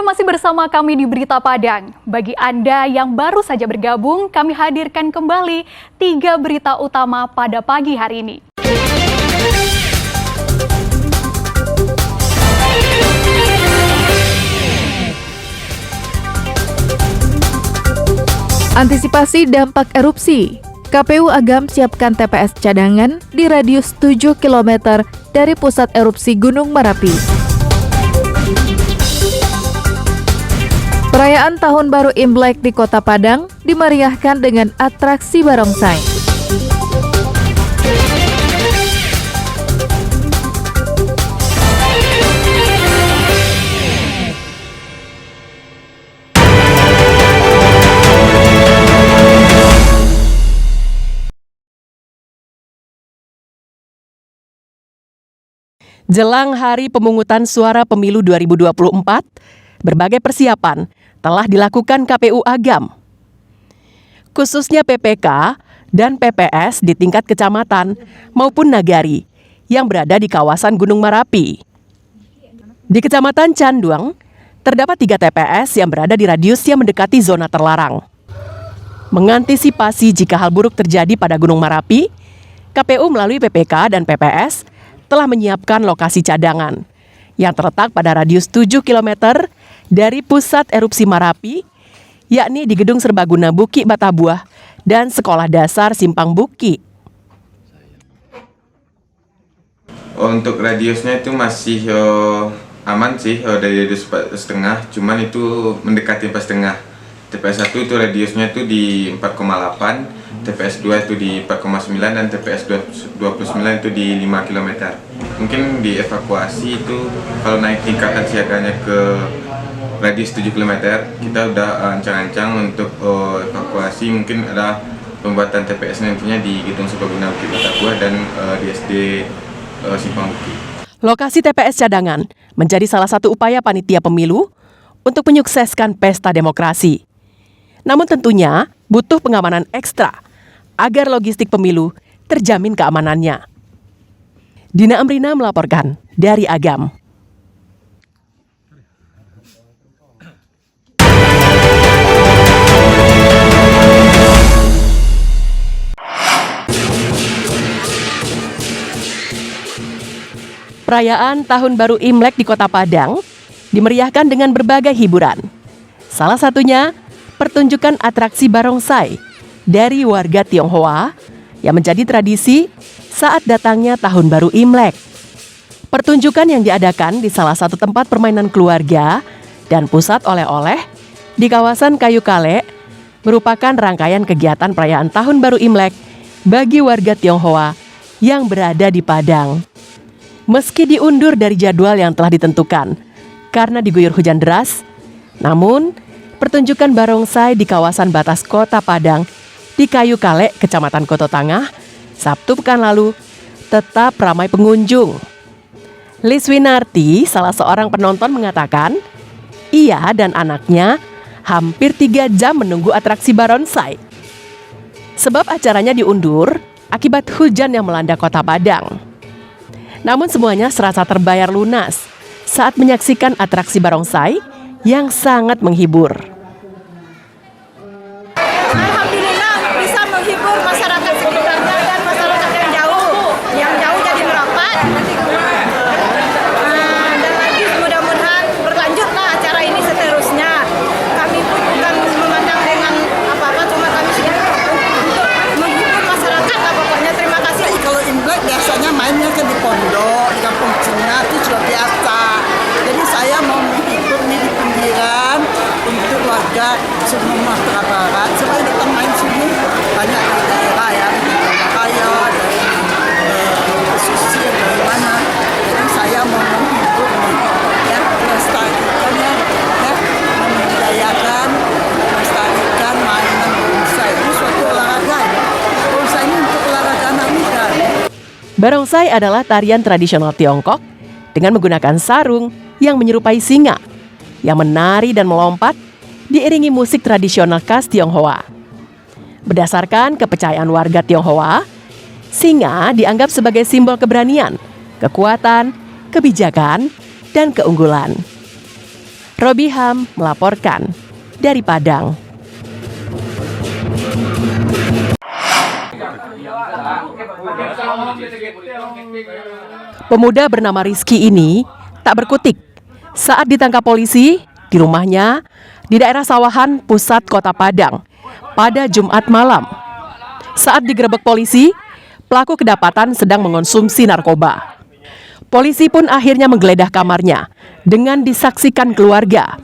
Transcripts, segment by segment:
masih bersama kami di Berita Padang. Bagi Anda yang baru saja bergabung, kami hadirkan kembali 3 berita utama pada pagi hari ini. Antisipasi dampak erupsi. KPU Agam siapkan TPS cadangan di radius 7 km dari pusat erupsi Gunung Merapi. Perayaan Tahun Baru Imlek di Kota Padang dimeriahkan dengan atraksi barongsai. Jelang hari pemungutan suara pemilu 2024, berbagai persiapan telah dilakukan KPU Agam. Khususnya PPK dan PPS di tingkat kecamatan maupun nagari yang berada di kawasan Gunung Merapi. Di Kecamatan Canduang, terdapat 3 TPS yang berada di radius yang mendekati zona terlarang. Mengantisipasi jika hal buruk terjadi pada Gunung Merapi, KPU melalui PPK dan PPS telah menyiapkan lokasi cadangan yang terletak pada radius 7 km dari pusat erupsi Merapi, yakni di Gedung Serbaguna Buki Batabuah dan Sekolah Dasar Simpang Buki. Untuk radiusnya itu masih aman sih, dari radius 4,5, cuman itu mendekati 4,5. TPS 1 itu radiusnya itu di 4,8, TPS 2 itu di 4,9 dan TPS 29 itu di 5 km. Mungkin dievakuasi itu kalau naik tingkatan siaganya ke radius 7 km, kita udah ancang-ancang untuk evakuasi. Mungkin ada pembuatan TPS nantinya di Gedung Serbaguna Buki Batabuah dan di SD Simpang Buki. Lokasi TPS cadangan menjadi salah satu upaya panitia pemilu untuk menyukseskan pesta demokrasi. Namun tentunya butuh pengamanan ekstra agar logistik pemilu terjamin keamanannya. Dina Amrina melaporkan dari Agam. Perayaan Tahun Baru Imlek di Kota Padang dimeriahkan dengan berbagai hiburan. Salah satunya pertunjukan atraksi barongsai dari warga Tionghoa yang menjadi tradisi saat datangnya Tahun Baru Imlek. Pertunjukan yang diadakan di salah satu tempat permainan keluarga dan pusat oleh-oleh di kawasan Kayu Kale merupakan rangkaian kegiatan perayaan Tahun Baru Imlek bagi warga Tionghoa yang berada di Padang. Meski diundur dari jadwal yang telah ditentukan karena diguyur hujan deras, namun pertunjukan barongsai di kawasan batas Kota Padang di Kayu Kale, Kecamatan Koto Tangah, Sabtu pekan lalu tetap ramai pengunjung. Lis Winarti, salah seorang penonton, mengatakan ia dan anaknya hampir 3 jam menunggu atraksi barongsai. Sebab acaranya diundur akibat hujan yang melanda Kota Padang. Namun semuanya serasa terbayar lunas saat menyaksikan atraksi barongsai yang sangat menghibur. Alhamdulillah bisa menghibur masyarakat sekitarnya dan masyarakat yang jauh jadi merapat. Dan lagi mudah-mudahan berlanjutlah acara ini seterusnya. Kami pun bukan memandang dengan apa-apa, cuma kami sudah untuk menghibur masyarakat lah pokoknya. Terima kasih. Kalau Imlek biasanya mainnya kan di pondok, di kampung Cina itu sudah biasa. Jadi saya mau menghibur nih di pinggiran untuk warga Sumatera Barat supaya datang main sini. Banyak dari daerah ya, dari kaya, dari pesisir, dari mana. Jadi saya mau menghibur nih, ya, melestarikannya, ya, membudayakan, melestarikan mainan barongsai. Ini suatu olahraga ya. Barongsai ini untuk olahraga anak muda. Barongsai adalah tarian tradisional Tiongkok dengan menggunakan sarung yang menyerupai singa, yang menari dan melompat diiringi musik tradisional khas Tionghoa. Berdasarkan kepercayaan warga Tionghoa, singa dianggap sebagai simbol keberanian, kekuatan, kebijakan, dan keunggulan. Robi Ham melaporkan dari Padang. Pemuda bernama Rizky ini tak berkutik saat ditangkap polisi di rumahnya di daerah Sawahan, pusat Kota Padang pada Jumat malam. Saat digerebek polisi, pelaku kedapatan sedang mengonsumsi narkoba. Polisi pun akhirnya menggeledah kamarnya dengan disaksikan keluarga.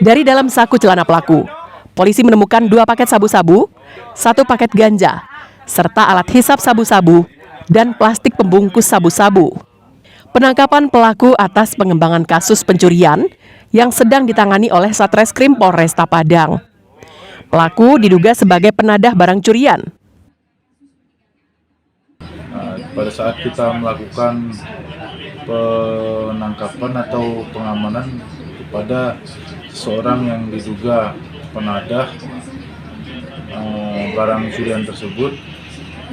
Dari dalam saku celana pelaku, polisi menemukan 2 paket sabu-sabu, 1 paket ganja, serta alat hisap sabu-sabu dan plastik pembungkus sabu-sabu. Penangkapan pelaku atas pengembangan kasus pencurian yang sedang ditangani oleh Satreskrim Polresta Padang. Pelaku diduga sebagai penadah barang curian. Pada saat kita melakukan penangkapan atau pengamanan kepada seseorang yang diduga penadah barang curian tersebut,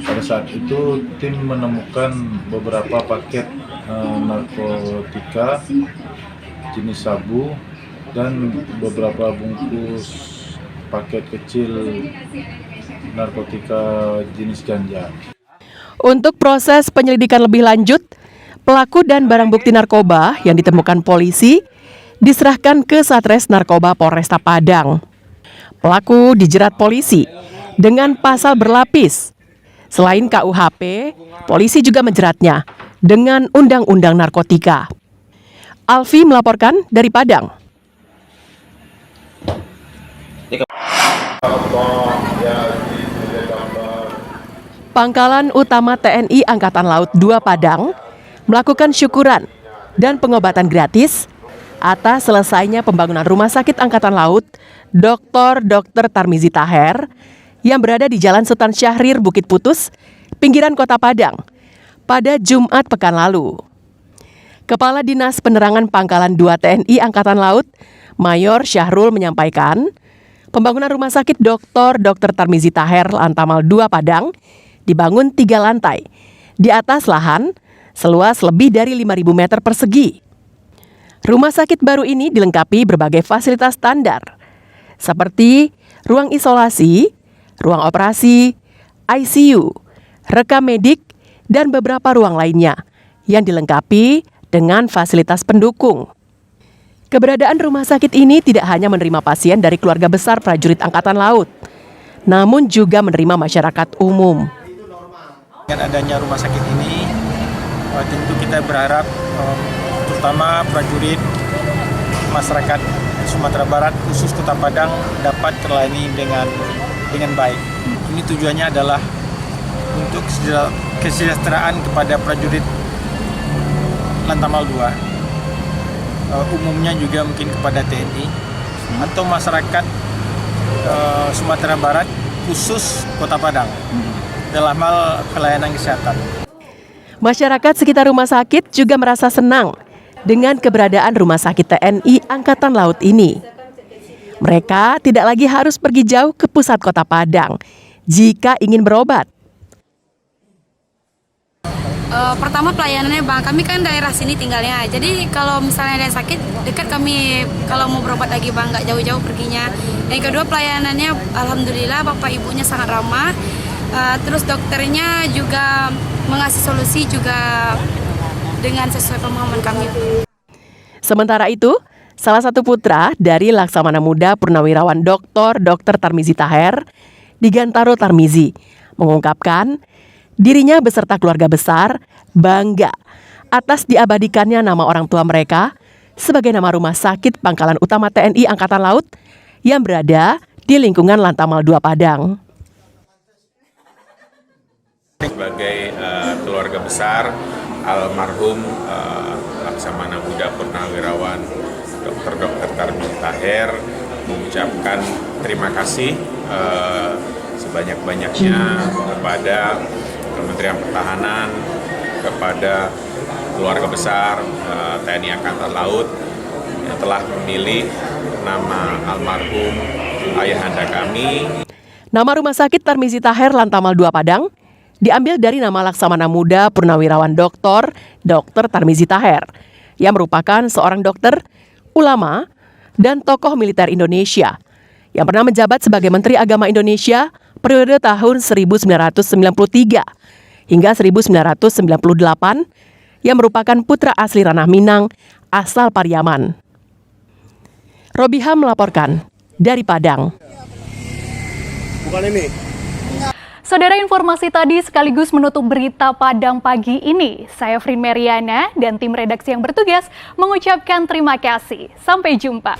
pada saat itu tim menemukan beberapa paket narkotika jenis sabu dan beberapa bungkus paket kecil narkotika jenis ganja. Untuk proses penyelidikan lebih lanjut, pelaku dan barang bukti narkoba yang ditemukan polisi diserahkan ke Satres Narkoba Polresta Padang. Pelaku dijerat polisi dengan pasal berlapis. Selain KUHP, polisi juga menjeratnya dengan Undang-Undang Narkotika. Alfi melaporkan dari Padang. Pangkalan Utama TNI Angkatan Laut 2 Padang melakukan syukuran dan pengobatan gratis atas selesainya pembangunan Rumah Sakit Angkatan Laut Dr. Tarmizi Taher yang berada di Jalan Sultan Syahrir, Bukit Putus, pinggiran Kota Padang, pada Jumat pekan lalu. Kepala Dinas Penerangan Pangkalan 2 TNI Angkatan Laut, Mayor Syahrul menyampaikan, pembangunan Rumah Sakit Dr. Tarmizi Taher Lantamal 2 Padang dibangun 3 lantai di atas lahan seluas lebih dari 5.000 meter persegi. Rumah sakit baru ini dilengkapi berbagai fasilitas standar, seperti ruang isolasi, ruang operasi, ICU, rekam medik, dan beberapa ruang lainnya yang dilengkapi dengan fasilitas pendukung. Keberadaan rumah sakit ini tidak hanya menerima pasien dari keluarga besar prajurit Angkatan Laut, namun juga menerima masyarakat umum. Dengan adanya rumah sakit ini, tentu kita berharap terutama prajurit masyarakat Sumatera Barat, khusus Kota Padang, dapat terlayani dengan baik. Ini tujuannya adalah untuk kesejahteraan kepada prajurit Lantamal 2, umumnya juga mungkin kepada TNI atau masyarakat Sumatera Barat, khusus Kota Padang, dalam hal pelayanan kesehatan. Masyarakat sekitar rumah sakit juga merasa senang dengan keberadaan Rumah Sakit TNI Angkatan Laut ini. Mereka tidak lagi harus pergi jauh ke pusat Kota Padang jika ingin berobat. Pertama pelayanannya Bang, kami kan daerah sini tinggalnya. Jadi kalau misalnya ada yang sakit, dekat kami kalau mau berobat lagi Bang, nggak jauh-jauh perginya. Yang kedua pelayanannya Alhamdulillah Bapak Ibunya sangat ramah. Terus dokternya juga mengasih solusi juga dengan sesuai pemahaman kami. Sementara itu, salah satu putra dari Laksamana Muda Purnawirawan Dr. Tarmizi Taher, Digantaro Tarmizi, mengungkapkan dirinya beserta keluarga besar bangga atas diabadikannya nama orang tua mereka sebagai nama Rumah Sakit Pangkalan Utama TNI Angkatan Laut yang berada di lingkungan Lantamal 2 Padang. Sebagai keluarga besar almarhum Laksamana Muda Purnawirawan Dr. Tarmizi Taher mengucapkan terima kasih sebanyak-banyaknya kepada Kementerian Pertahanan, kepada keluarga besar TNI Angkatan Laut yang telah memilih nama almarhum ayahanda kami. Nama Rumah Sakit Tarmizi Taher Lantamal 2 Padang diambil dari nama Laksamana Muda Purnawirawan Dr. Tarmizi Taher yang merupakan seorang dokter, ulama, dan tokoh militer Indonesia yang pernah menjabat sebagai Menteri Agama Indonesia periode tahun 1993 hingga 1998 yang merupakan putra asli Ranah Minang asal Pariaman. Robiha melaporkan dari Padang. Saudara, informasi tadi sekaligus menutup berita Padang pagi ini. Saya Frin Meriana dan tim redaksi yang bertugas mengucapkan terima kasih. Sampai jumpa.